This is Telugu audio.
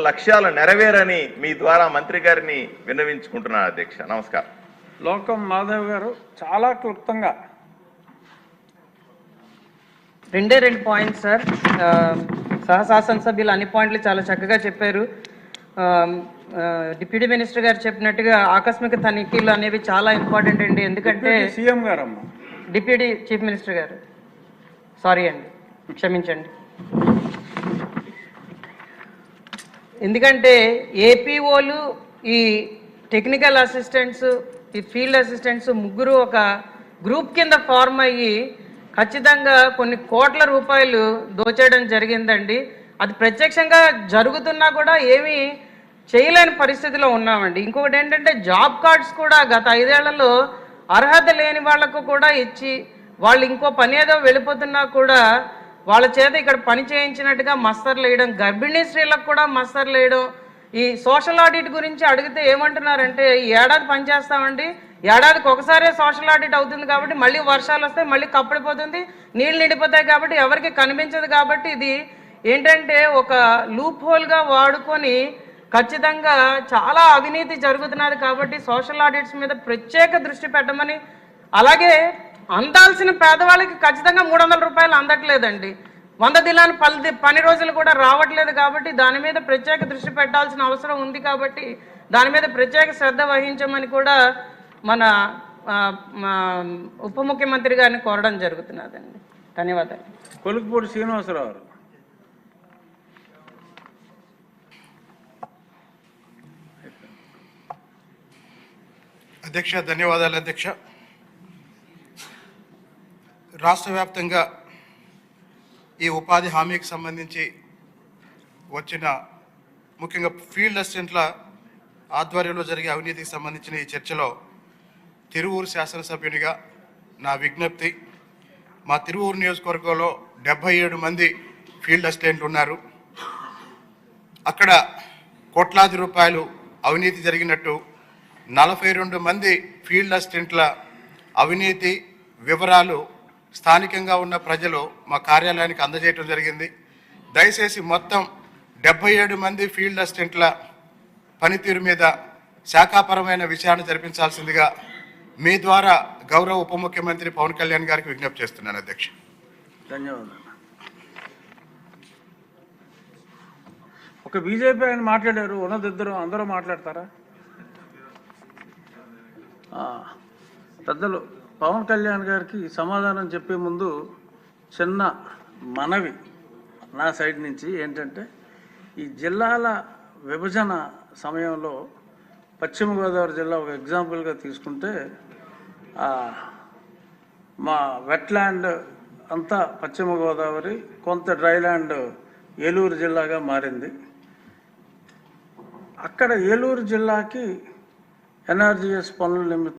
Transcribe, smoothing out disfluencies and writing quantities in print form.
లక్ష్యాలు నెరవేరని మీ ద్వారా మంత్రి గారిని విన్నవించుకుంటున్నాను అధ్యక్ష. నమస్కారం. లోకం మాధవ్ గారు చాలా క్లుప్తంగా రెండు పాయింట్స్ సార్. శాసనసభ్యులు అన్ని పాయింట్లు చాలా చక్కగా చెప్పారు. డిప్యూటీ మినిస్టర్ గారు చెప్పినట్టుగా ఆకస్మిక తనిఖీలు అనేవి చాలా ఇంపార్టెంట్ అండి. ఎందుకంటే సీఎం గారు డిప్యూటీ చీఫ్ మినిస్టర్ గారు సారీ అండి, క్షమించండి. ఎందుకంటే ఏపీఓలు, ఈ టెక్నికల్ అసిస్టెంట్స్, ఈ ఫీల్డ్ అసిస్టెంట్స్ ముగ్గురు ఒక గ్రూప్ కింద ఫార్మ్ అయ్యి ఖచ్చితంగా కొన్ని కోట్ల రూపాయలు దోచేయడం జరిగిందండి. అది ప్రత్యక్షంగా జరుగుతున్నా కూడా ఏమీ చేయలేని పరిస్థితిలో ఉన్నామండి. ఇంకొకటి ఏంటంటే జాబ్ కార్డ్స్ కూడా గత 5 ఏళ్లలో అర్హత లేని వాళ్లకు కూడా ఇచ్చి వాళ్ళు ఇంకో పని ఏదో వెళ్ళిపోతున్నా కూడా వాళ్ళ చేత ఇక్కడ పని చేయించినట్టుగా మస్తర్లు వేయడం, గర్భిణీ స్త్రీలకు కూడా మస్తర్లు వేయడం. ఈ సోషల్ ఆడిట్ గురించి అడిగితే ఏమంటున్నారంటే ఈ ఏడాది పనిచేస్తామండి, ఏడాదికి ఒకసారే సోషల్ ఆడిట్ అవుతుంది కాబట్టి మళ్ళీ వర్షాలు వస్తాయి, మళ్ళీ కప్పడిపోతుంది, నీళ్ళు నిండిపోతాయి కాబట్టి ఎవరికి కనిపించదు. కాబట్టి ఇది ఏంటంటే ఒక లూప్ హోల్గా వాడుకొని ఖచ్చితంగా చాలా అవినీతి జరుగుతున్నది. కాబట్టి సోషల్ ఆడిట్స్ మీద ప్రత్యేక దృష్టి పెట్టమని, అలాగే అందాల్సిన పేదవాళ్ళకి ఖచ్చితంగా 300 రూపాయలు అందట్లేదండి, 100 దినాలు పని రోజులు కూడా రావట్లేదు. కాబట్టి దాని మీద ప్రత్యేక దృష్టి పెట్టాల్సిన అవసరం ఉంది. కాబట్టి దాని మీద ప్రత్యేక శ్రద్ధ వహించమని కూడా మన ఉప ముఖ్యమంత్రి గారిని కోరడం జరుగుతున్నదండి. ధన్యవాదాలు. కొలుకుపూడి శ్రీనివాసరావు. అధ్యక్ష, ధన్యవాదాలు అధ్యక్ష. రాష్ట్ర వ్యాప్తంగా ఈ ఉపాధి హామీకి సంబంధించి వచ్చిన ముఖ్యంగా ఫీల్డ్ అసిస్టెంట్ల ఆధ్వర్యంలో జరిగే అవినీతికి సంబంధించిన ఈ చర్చలో తిరువూరు శాసనసభ్యునిగా నా విజ్ఞప్తి, మా తిరువూరు నియోజకవర్గంలో 77 మంది ఫీల్డ్ అసిస్టెంట్లు ఉన్నారు. అక్కడ కోట్లాది రూపాయలు అవినీతి జరిగినట్టు 42 మంది ఫీల్డ్ అసిస్టెంట్ల అవినీతి వివరాలు స్థానికంగా ఉన్న ప్రజలు మా కార్యాలయానికి అందజేయడం జరిగింది. దయచేసి మొత్తం 77 మంది ఫీల్డ్ అసిస్టెంట్ల పనితీరు మీద శాఖాపరమైన విచారణ జరిపించాల్సిందిగా మీ ద్వారా గౌరవ ఉప ముఖ్యమంత్రి పవన్ కళ్యాణ్ గారికి విజ్ఞప్తి చేస్తున్నాను అధ్యక్ష. ధన్యవాదాలు. ఒక బీజేపీ ఆయన మాట్లాడారు, ఉన్నదిద్దరు అందరూ మాట్లాడతారా? పెద్దలు పవన్ కళ్యాణ్ గారికి సమాధానం చెప్పే ముందు చిన్న మనవి నా సైడ్ నుంచి ఏంటంటే, ఈ జిల్లాల విభజన సమయంలో పశ్చిమ గోదావరి జిల్లా ఒక ఎగ్జాంపుల్గా తీసుకుంటే మా వెట్లాండ్ అంతా పశ్చిమ గోదావరి, కొంత డ్రైల్యాండ్ ఏలూరు జిల్లాగా మారింది. అక్కడ ఏలూరు జిల్లాకి ఎన్ఆర్జీఎస్ పనుల నిమిత్తం